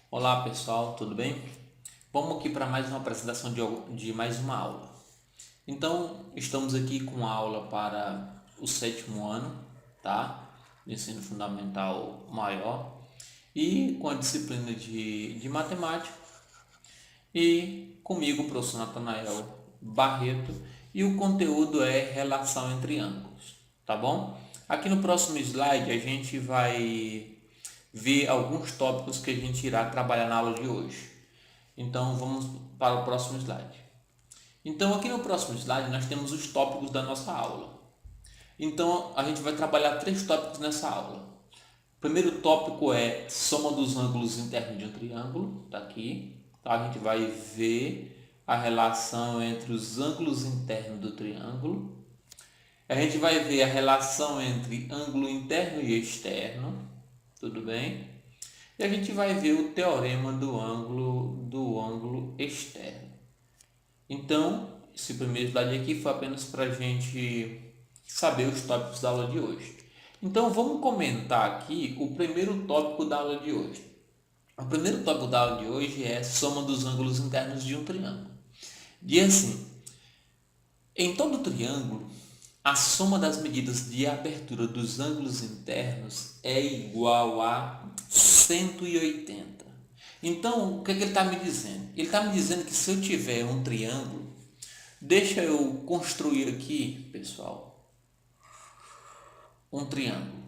Olá pessoal, tudo bem? Vamos aqui para mais uma apresentação de mais uma aula. Então, estamos aqui com a aula para o sétimo ano, tá? Do ensino fundamental maior e com a disciplina de matemática e comigo, o professor Natanael Barreto, e o conteúdo é relação entre ângulos, tá bom? Aqui no próximo slide a gente vai ver alguns tópicos que a gente irá trabalhar na aula de hoje. Então vamos para o próximo slide. Então aqui no próximo slide nós temos os tópicos da nossa aula. Então a gente vai trabalhar três tópicos nessa aula. O primeiro tópico é soma dos ângulos internos de um triângulo, está aqui. Então a gente vai ver a relação entre os ângulos internos do triângulo. A gente vai ver a relação entre ângulo interno e externo, tudo bem? E a gente vai ver o teorema do ângulo externo. Então, esse primeiro slide aqui foi apenas para a gente saber os tópicos da aula de hoje. Então, vamos comentar aqui o primeiro tópico da aula de hoje. O primeiro tópico da aula de hoje é soma dos ângulos internos de um triângulo. Diz assim, em todo triângulo, a soma das medidas de abertura dos ângulos internos é igual a 180. Então, o que ele está me dizendo? Ele está me dizendo que se eu tiver um triângulo, deixa eu construir aqui, pessoal, um triângulo.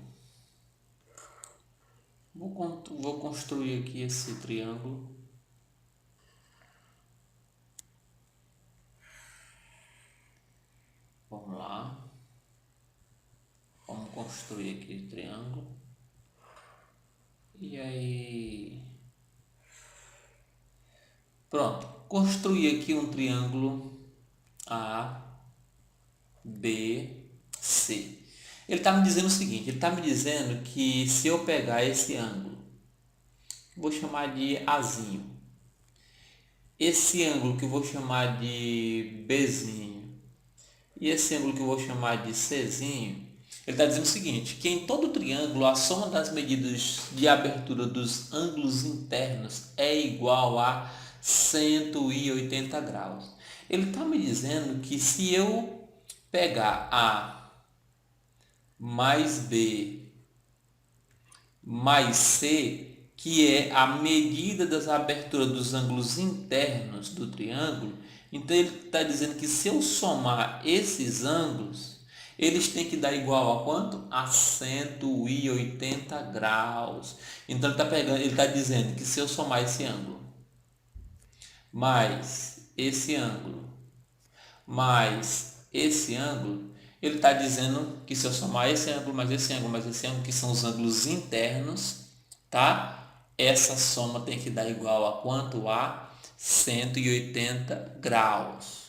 Vou construir aqui esse triângulo. Vamos lá. Vamos construir aqui o triângulo. E aí... Pronto. Construir aqui um triângulo A, B, C. Ele está me dizendo o seguinte, ele está me dizendo que se eu pegar esse ângulo, vou chamar de Azinho, esse ângulo que eu vou chamar de Bzinho e esse ângulo que eu vou chamar de Czinho, ele está dizendo o seguinte, que em todo triângulo a soma das medidas de abertura dos ângulos internos é igual a 180 graus. Ele está me dizendo que se eu pegar A mais B mais C, que é a medida das aberturas dos ângulos internos do triângulo, então ele está dizendo que se eu somar esses ângulos, eles têm que dar igual a quanto? A 180 graus. Então ele está dizendo que se eu somar esse ângulo, mais esse ângulo, mais esse ângulo, ele está dizendo que se eu somar esse ângulo, mais esse ângulo, mais esse ângulo, que são os ângulos internos, tá? Essa soma tem que dar igual a quanto? A 180 graus.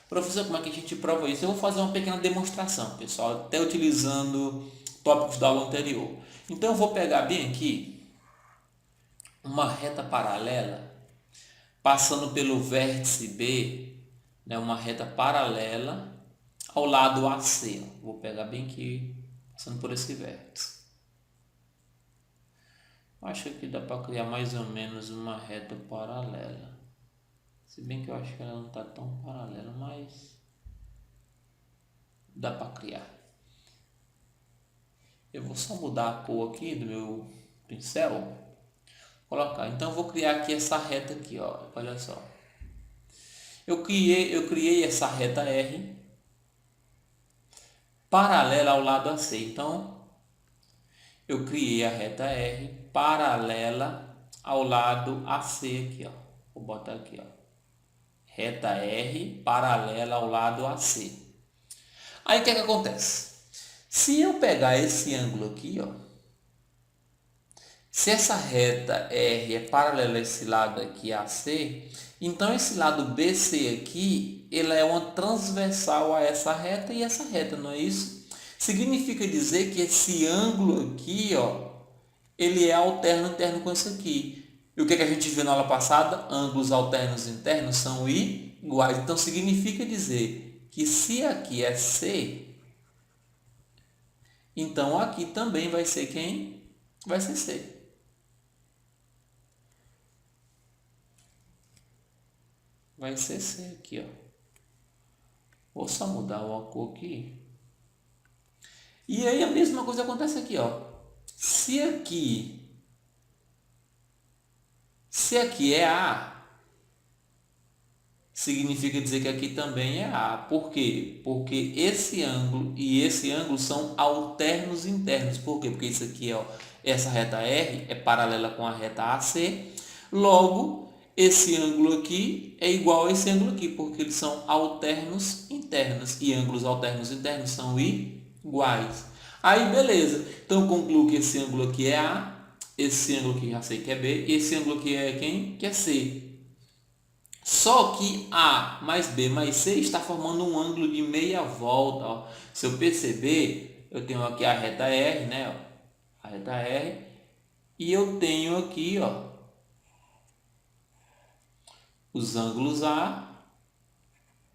Professor, como é que a gente prova isso? Eu vou fazer uma pequena demonstração, pessoal, até utilizando tópicos da aula anterior. Então, eu vou pegar bem aqui uma reta paralela, passando pelo vértice B, né, uma reta paralela ao lado AC. Vou pegar bem aqui, passando por esse vértice. Acho que dá para criar mais ou menos uma reta paralela. Se bem que eu acho que ela não está tão paralela, mas dá para criar. Eu vou só mudar a cor aqui do meu pincel. Colocar. Então eu vou criar aqui essa reta aqui, ó. Olha só. Eu criei essa reta R paralela ao lado AC. Então eu criei a reta R paralela ao lado AC aqui, ó. Vou botar aqui, ó. Reta R paralela ao lado AC. Aí o que é que acontece? Se eu pegar esse ângulo aqui, ó, se essa reta R é paralela a esse lado aqui AC, então esse lado BC aqui, ele é uma transversal a essa reta e essa reta, não é isso? Significa dizer que esse ângulo aqui, ó, ele é alterno interno com esse aqui. E o que a gente viu na aula passada? Ângulos alternos internos são iguais. Então significa dizer que se aqui é C, então aqui também vai ser quem? Vai ser C. vai ser C aqui, ó. Vou só mudar a cor aqui. E aí a mesma coisa acontece aqui, ó. Se aqui é A, significa dizer que aqui também é A. Por quê? Porque esse ângulo e esse ângulo são alternos internos. Por quê? Porque isso aqui, ó, essa reta R é paralela com a reta AC. Logo, esse ângulo aqui é igual a esse ângulo aqui, porque eles são alternos internos. E ângulos alternos internos são iguais. Aí, beleza. Então, concluo que esse ângulo aqui é A, esse ângulo aqui já sei que é B, e esse ângulo aqui é quem? Que é C. Só que A mais B mais C está formando um ângulo de meia volta. Ó. Se eu perceber, eu tenho aqui a reta R, né? Ó, a reta R. E eu tenho aqui, ó, os ângulos A,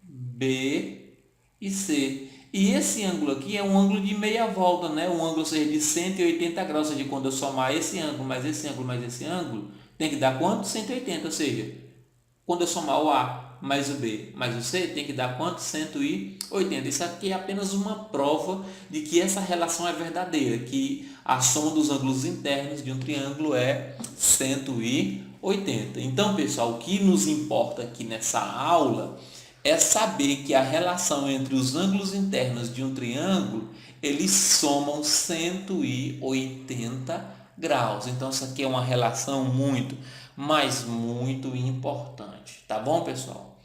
B e C. E esse ângulo aqui é um ângulo de meia volta, né? Um ângulo seja de 180 graus. Ou seja, quando eu somar esse ângulo mais esse ângulo mais esse ângulo, tem que dar quanto? 180. Ou seja, quando eu somar o A mais o B mais o C, tem que dar quanto? 180. Isso aqui é apenas uma prova de que essa relação é verdadeira, que a soma dos ângulos internos de um triângulo é 180. Então, pessoal, o que nos importa aqui nessa aula é saber que a relação entre os ângulos internos de um triângulo, eles somam 180 graus. Então, isso aqui é uma relação muito, mas muito importante. Tá bom, pessoal?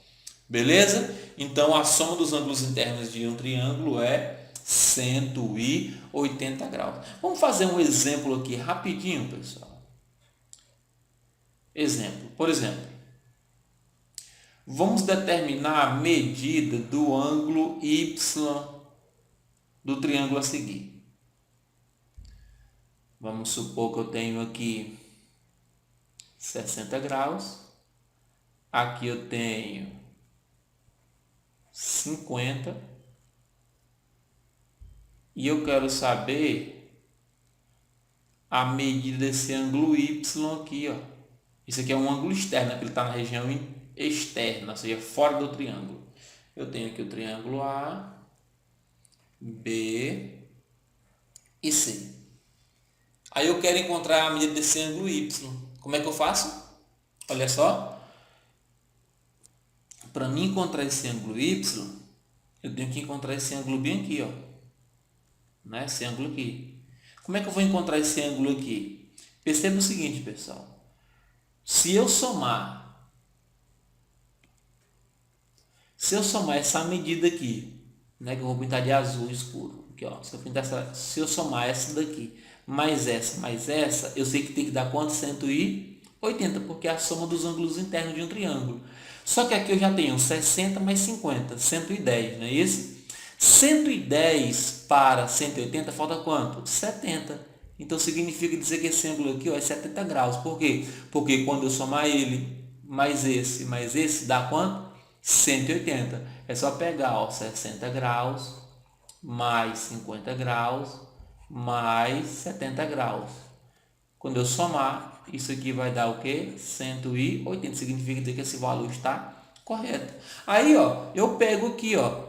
Beleza? Então, a soma dos ângulos internos de um triângulo é 180 graus. Vamos fazer um exemplo aqui rapidinho, pessoal. Exemplo. Por exemplo, vamos determinar a medida do ângulo Y do triângulo a seguir. Vamos supor que eu tenho aqui 60 graus. Aqui eu tenho 50. E eu quero saber a medida desse ângulo Y aqui, ó. Isso aqui é um ângulo externo, porque ele está na região externa, ou seja, fora do triângulo. Eu tenho aqui o triângulo A, B e C. Aí eu quero encontrar a medida desse ângulo Y. Como é que eu faço? Olha só. Para mim encontrar esse ângulo Y, eu tenho que encontrar esse ângulo bem aqui, ó. Né? Esse ângulo aqui. Como é que eu vou encontrar esse ângulo aqui? Perceba o seguinte, pessoal. Se eu somar essa medida aqui, né, que eu vou pintar de azul escuro, aqui, ó, se eu somar essa daqui, mais essa, eu sei que tem que dar quanto? 180, porque é a soma dos ângulos internos de um triângulo. Só que aqui eu já tenho 60 mais 50, 110, não é isso? 110 para 180 falta quanto? 70. Então significa dizer que esse ângulo aqui, ó, é 70 graus. Por quê? Porque quando eu somar ele mais esse, dá quanto? 180. É só pegar, ó, 60 graus mais 50 graus mais 70 graus. Quando eu somar, isso aqui vai dar o quê? 180. Significa dizer que esse valor está correto. Aí, ó, eu pego aqui, ó,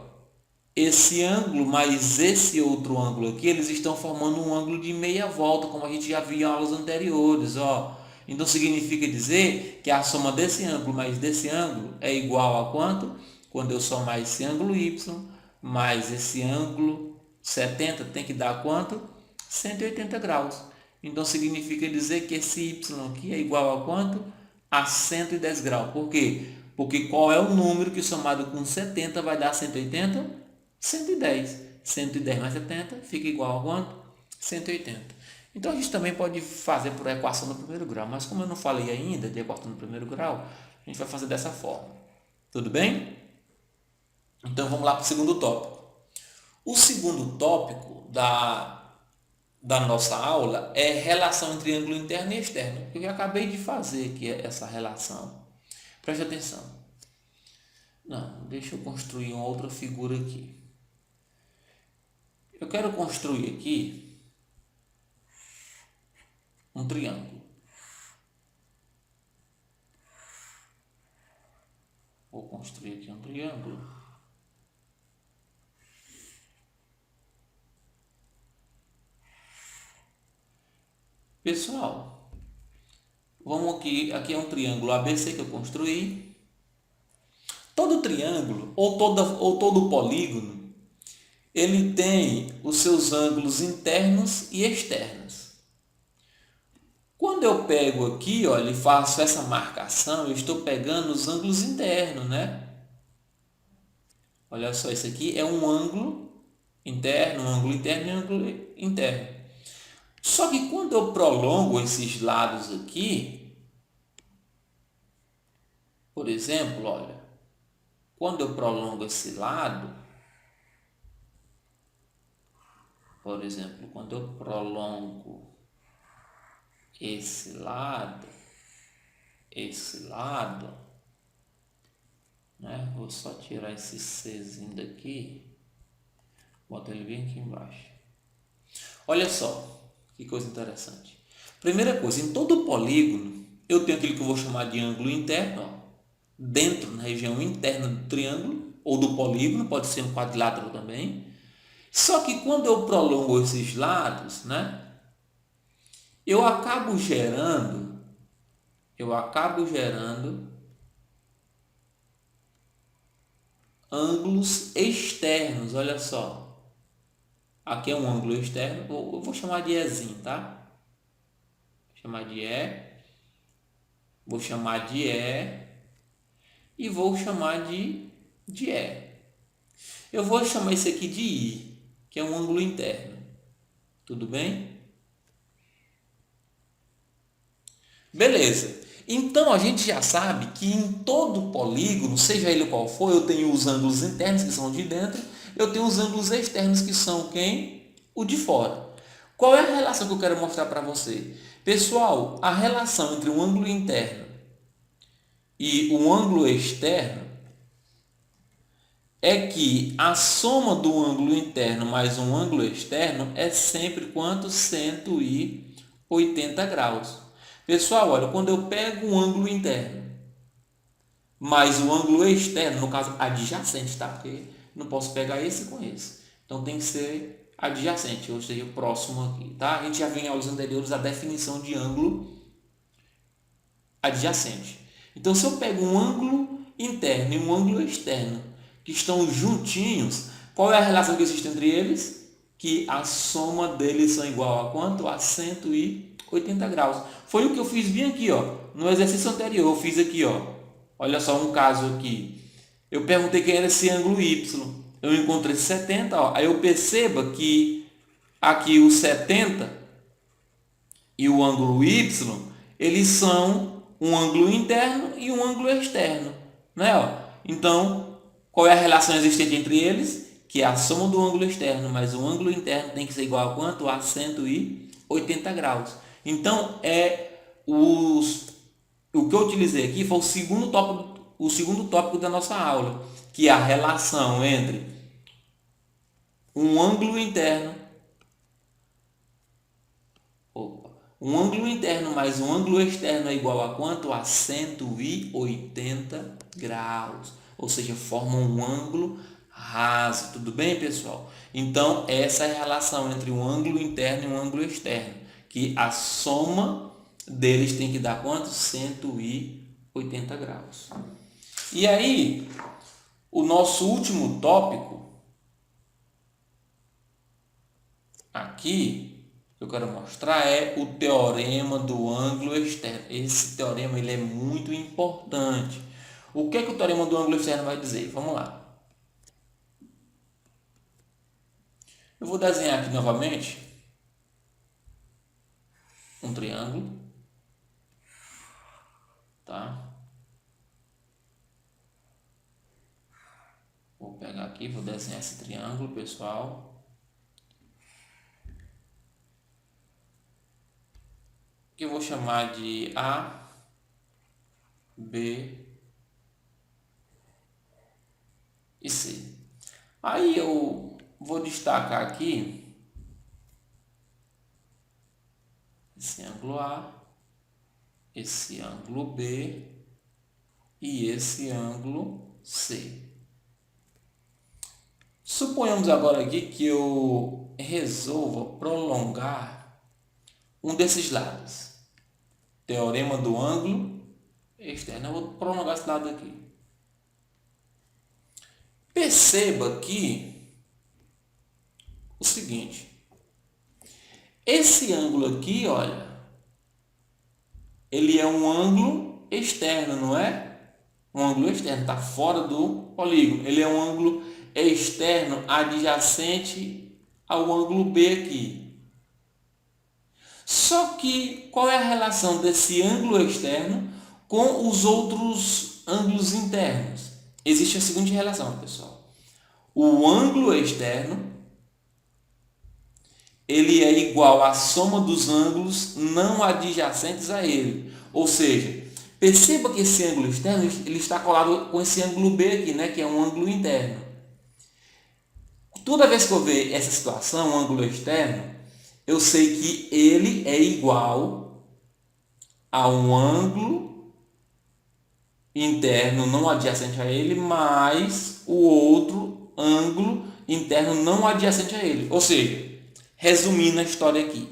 esse ângulo mais esse outro ângulo aqui, eles estão formando um ângulo de meia volta, como a gente já viu em aulas anteriores, ó. Então significa dizer que a soma desse ângulo mais desse ângulo é igual a quanto? Quando eu somar esse ângulo Y mais esse ângulo 70, tem que dar quanto? 180 graus. Então significa dizer que esse Y aqui é igual a quanto? A 110 graus. Por quê? Porque qual é o número que somado com 70 vai dar 180? 110. 110 mais 70 fica igual a quanto? 180. Então a gente também pode fazer por equação no primeiro grau, mas como eu não falei ainda de equação no primeiro grau, a gente vai fazer dessa forma. Tudo bem? Então vamos lá para o segundo tópico. O segundo tópico da nossa aula é relação entre ângulo interno e externo. Eu já acabei de fazer aqui essa relação. Preste atenção. Não, deixa eu construir uma outra figura aqui. Eu quero construir aqui um triângulo. Vou construir aqui um triângulo. Pessoal, vamos aqui é um triângulo ABC que eu construí. Todo triângulo ou todo polígono, ele tem os seus ângulos internos e externos. Quando eu pego aqui, olha, e faço essa marcação, eu estou pegando os ângulos internos, né? Olha só, isso aqui é um ângulo interno, um ângulo interno e um ângulo interno. Só que quando eu prolongo esses lados aqui, por exemplo, olha, quando eu prolongo esse lado, por exemplo, quando eu prolongo esse lado, né? Vou só tirar esse Czinho daqui, bota ele bem aqui embaixo. Olha só, que coisa interessante. Primeira coisa, em todo polígono, eu tenho aquilo que eu vou chamar de ângulo interno, ó, dentro, na região interna do triângulo, ou do polígono, pode ser um quadrilátero também. Só que quando eu prolongo esses lados, né, eu acabo gerando ângulos externos, olha só. Aqui é um ângulo externo, eu vou chamar de Ezinho, tá? Vou chamar de E, vou chamar de E e vou chamar de E. Eu vou chamar esse aqui de I, que é um ângulo interno. Tudo bem? Beleza. Então a gente já sabe que em todo polígono, seja ele qual for, eu tenho os ângulos internos que são de dentro, eu tenho os ângulos externos que são quem? O de fora. Qual é a relação que eu quero mostrar para você? Pessoal, a relação entre um ângulo interno e um ângulo externo é que a soma do ângulo interno mais um ângulo externo é sempre quanto? 180 graus. Pessoal, olha, quando eu pego um ângulo interno mais o ângulo externo, no caso adjacente, tá? Porque não posso pegar esse com esse. Então tem que ser adjacente, ou seja, próximo aqui, tá? A gente já viu em aulas anteriores a definição de ângulo adjacente. Então se eu pego um ângulo interno e um ângulo externo que estão juntinhos, qual é a relação que existe entre eles? Que a soma deles são igual a quanto? A 180 graus. Foi o que eu fiz bem aqui, ó. No exercício anterior, eu fiz aqui, ó. Olha só um caso aqui. Eu perguntei quem era esse ângulo Y. Eu encontrei 70, ó. Aí eu percebo que aqui o 70 e o ângulo Y, eles são um ângulo interno e um ângulo externo, né? Ó. Então, qual é a relação existente entre eles? Que é a soma do ângulo externo mais o ângulo interno tem que ser igual a quanto? A 180 graus. Então, o que eu utilizei aqui foi o segundo tópico da nossa aula, que é a relação entre um ângulo interno um ângulo interno mais um ângulo externo é igual a quanto? A 180 graus. Ou seja, formam um ângulo raso. Tudo bem, pessoal? Então, essa é a relação entre um ângulo interno e um ângulo externo. Que a soma deles tem que dar quanto? 180 graus. E aí, o nosso último tópico aqui que eu quero mostrar é o teorema do ângulo externo. Esse teorema ele é muito importante. O que é que o teorema do ângulo externo vai dizer? Vamos lá. Eu vou desenhar aqui novamente um triângulo, tá? Vou pegar aqui, vou desenhar esse triângulo, pessoal. Que eu vou chamar de A, B e C. Aí eu vou destacar aqui esse ângulo A, esse ângulo B e esse ângulo C. Suponhamos agora aqui que eu resolva prolongar um desses lados. Teorema do ângulo externo. Eu vou prolongar esse lado aqui. Perceba que o seguinte. Esse ângulo aqui, olha, ele é um ângulo externo, não é? Um ângulo externo, está fora do polígono. Ele é um ângulo externo adjacente ao ângulo B aqui. Só que qual é a relação desse ângulo externo com os outros ângulos internos? Existe a seguinte relação, pessoal. O ângulo externo ele é igual à soma dos ângulos não adjacentes a ele. Ou seja, perceba que esse ângulo externo ele está colado com esse ângulo B aqui, né, que é um ângulo interno. Toda vez que eu ver essa situação, um ângulo externo, eu sei que ele é igual a um ângulo interno não adjacente a ele mais o outro ângulo interno não adjacente a ele. Ou seja, resumindo a história aqui,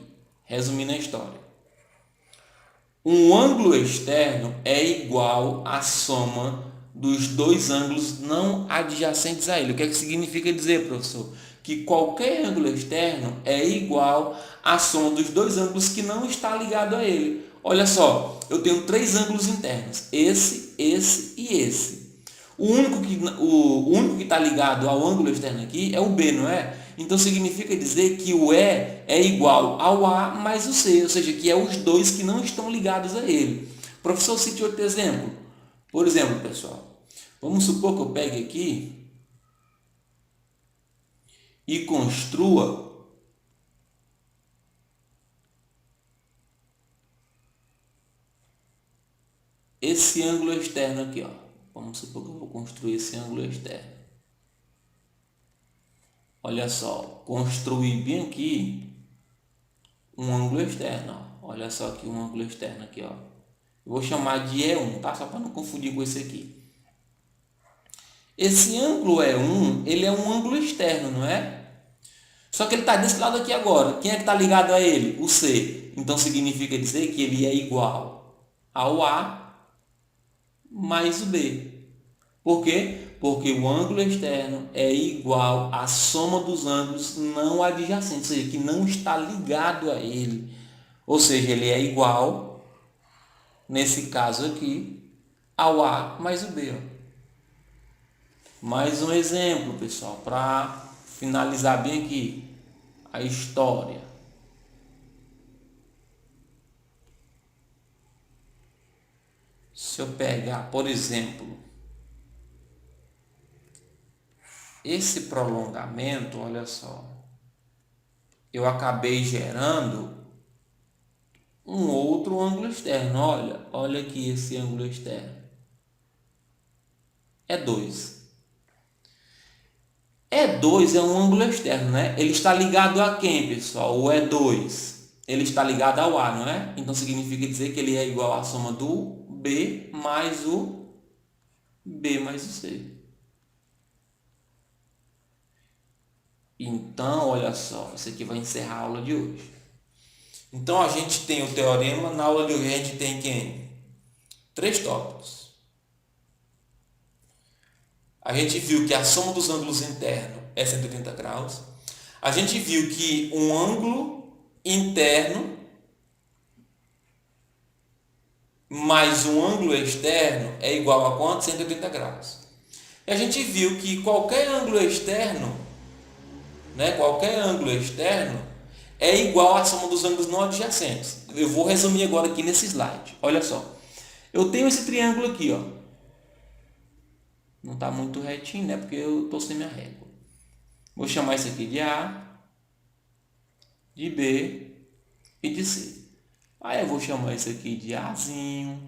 um ângulo externo é igual à soma dos dois ângulos não adjacentes a ele. O que é que significa dizer, professor? Que qualquer ângulo externo é igual à soma dos dois ângulos que não está ligado a ele. Olha só, eu tenho três ângulos internos, esse e esse. O único que está ligado ao ângulo externo aqui é o B, não é? Então significa dizer que o E é igual ao A mais o C, ou seja, que é os dois que não estão ligados a ele. Professor, cite outro exemplo. Por exemplo, pessoal, vamos supor que eu pegue aqui e construa esse ângulo externo aqui, ó. Vamos supor que eu vou construir esse ângulo externo. Olha só, construir bem aqui um ângulo externo. Ó. Olha só aqui um ângulo externo aqui, ó. Eu vou chamar de E1, tá? Só para não confundir com esse aqui. Esse ângulo E1, ele é um ângulo externo, não é? Só que ele está desse lado aqui agora. Quem é que está ligado a ele? O C. Então significa dizer que ele é igual ao A mais o B. Por quê? Porque o ângulo externo é igual à soma dos ângulos não adjacentes, ou seja, que não está ligado a ele. Ou seja, ele é igual, nesse caso aqui, ao A mais o B. Ó. Mais um exemplo, pessoal, para finalizar bem aqui a história. Se eu pegar, por exemplo, esse prolongamento, olha só, eu acabei gerando um outro ângulo externo. Olha aqui esse ângulo externo. E2. E2 é um ângulo externo, né? Ele está ligado a quem, pessoal? O E2. Ele está ligado ao A, não é? Então significa dizer que ele é igual à soma do B mais o B mais o C. Então, olha só, isso aqui vai encerrar a aula de hoje. Então, a gente tem o teorema, na aula de hoje a gente tem quem? 3 tópicos. A gente viu que a soma dos ângulos internos é 180 graus. A gente viu que um ângulo interno mais um ângulo externo é igual a quanto? 180 graus. E a gente viu que qualquer ângulo externo é igual à soma dos ângulos não adjacentes. Eu vou resumir agora aqui nesse slide. Olha só. Eu tenho esse triângulo aqui, ó. Não está muito retinho, né? Porque eu estou sem minha régua. Vou chamar isso aqui de A, de B e de C. Aí eu vou chamar isso aqui de Azinho,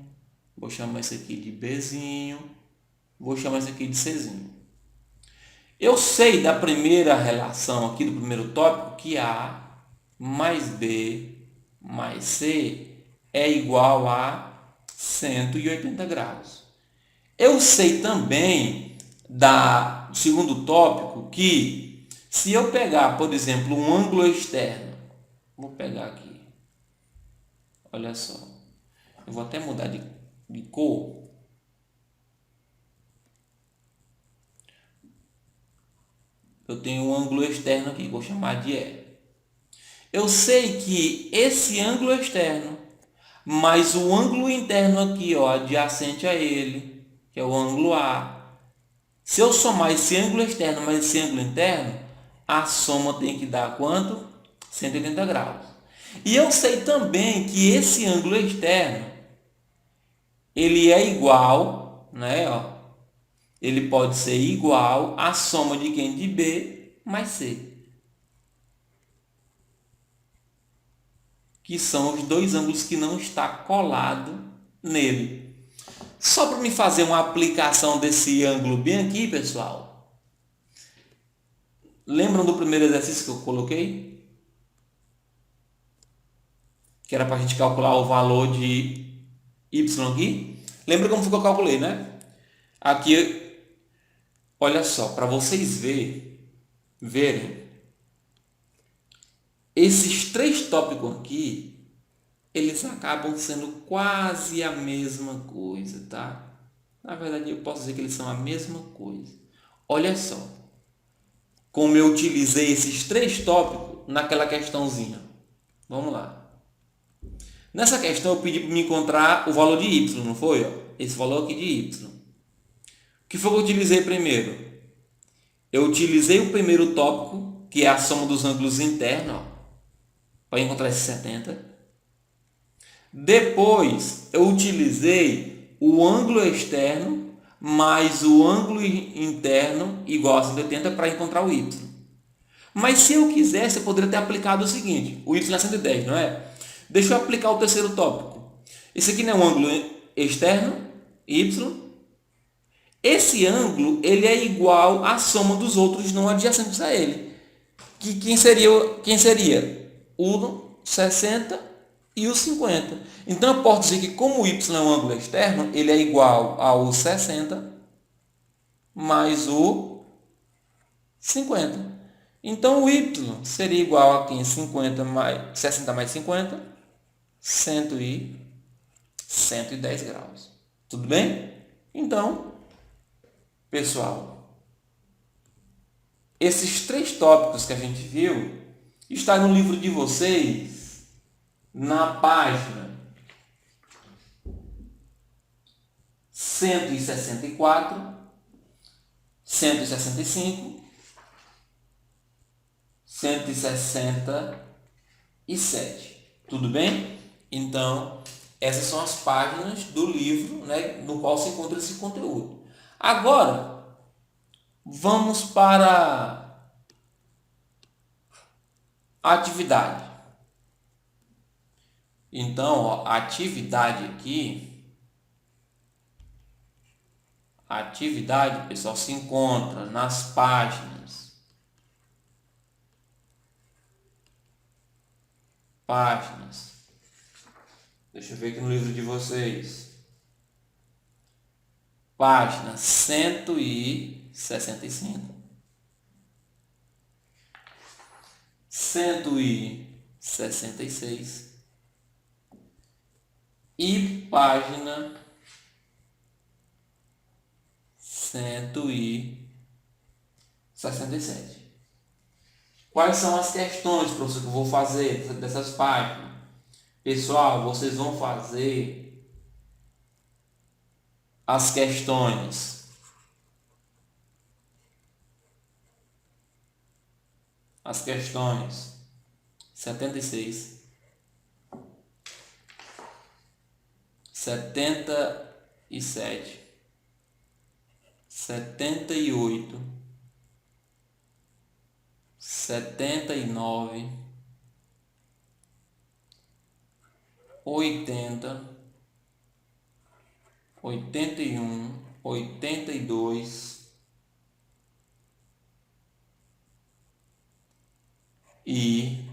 vou chamar isso aqui de Bzinho, vou chamar isso aqui de Czinho. Eu sei da primeira relação aqui, do primeiro tópico, que A mais B mais C é igual a 180 graus. Eu sei também do segundo tópico que se eu pegar, por exemplo, um ângulo externo, vou pegar aqui, olha só, eu vou até mudar de cor. Eu tenho um ângulo externo aqui, vou chamar de E. Eu sei que esse ângulo externo mais o ângulo interno aqui, ó, adjacente a ele, que é o ângulo A. Se eu somar esse ângulo externo mais esse ângulo interno, a soma tem que dar quanto? 180 graus. E eu sei também que esse ângulo externo, ele é igual, né, ó, ele pode ser igual à soma de quem? De B mais C. Que são os dois ângulos que não está colado nele. Só para me fazer uma aplicação desse ângulo bem aqui, pessoal. Lembram do primeiro exercício que eu coloquei? Que era para a gente calcular o valor de y aqui. Lembra como foi que eu calculei, né? Aqui, olha só, para vocês verem, esses três tópicos aqui, eles acabam sendo quase a mesma coisa, tá? Na verdade, eu posso dizer que eles são a mesma coisa. Olha só, como eu utilizei esses três tópicos naquela questãozinha. Vamos lá. Nessa questão, eu pedi para me encontrar o valor de y, não foi? Esse valor aqui de y. O que foi que eu utilizei primeiro? Eu utilizei o primeiro tópico, que é a soma dos ângulos internos, para encontrar esse 70. Depois, eu utilizei o ângulo externo mais o ângulo interno igual a 180 para encontrar o y. Mas se eu quisesse, eu poderia ter aplicado o seguinte, o y é 110, não é? Deixa eu aplicar o terceiro tópico. Esse aqui não é um ângulo externo, y. Esse ângulo ele é igual à soma dos outros não adjacentes a ele. Quem seria? O 60 e o 50. Então, eu posso dizer que como o y é um ângulo externo, ele é igual ao 60 mais o 50. Então, o y seria igual a quem? 60 mais 50, 110 graus. Tudo bem? Então, pessoal, esses três tópicos que a gente viu está no livro de vocês, na página 164, 165, 167. Tudo bem? Então, essas são as páginas do livro, né, no qual se encontra esse conteúdo. Agora, vamos para a atividade. Então, ó, a atividade aqui, a atividade, pessoal, se encontra nas páginas. Deixa eu ver aqui no livro de vocês. Página 165, 166 e página 167. Quais são as questões, professor, que eu vou fazer dessas páginas? Pessoal, vocês vão fazer as questões 76, 77, 78, 79, 80, 81, 82 e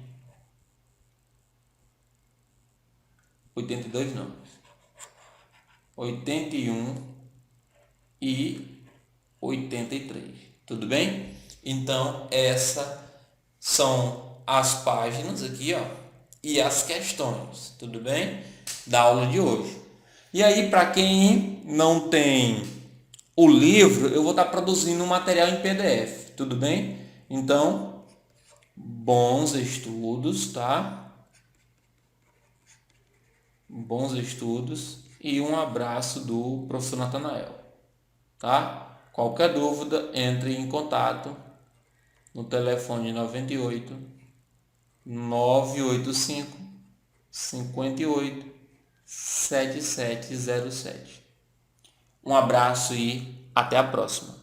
82 não, 81 e 83. Tudo bem? Então, essas são as páginas aqui, ó, e as questões, tudo bem? Da aula de hoje. E aí, para quem não tem o livro, eu vou estar produzindo um material em PDF, tudo bem? Então, bons estudos, tá? Bons estudos e um abraço do professor Natanael, tá? Qualquer dúvida, entre em contato no telefone 98 985 58 7707. Um abraço e até a próxima.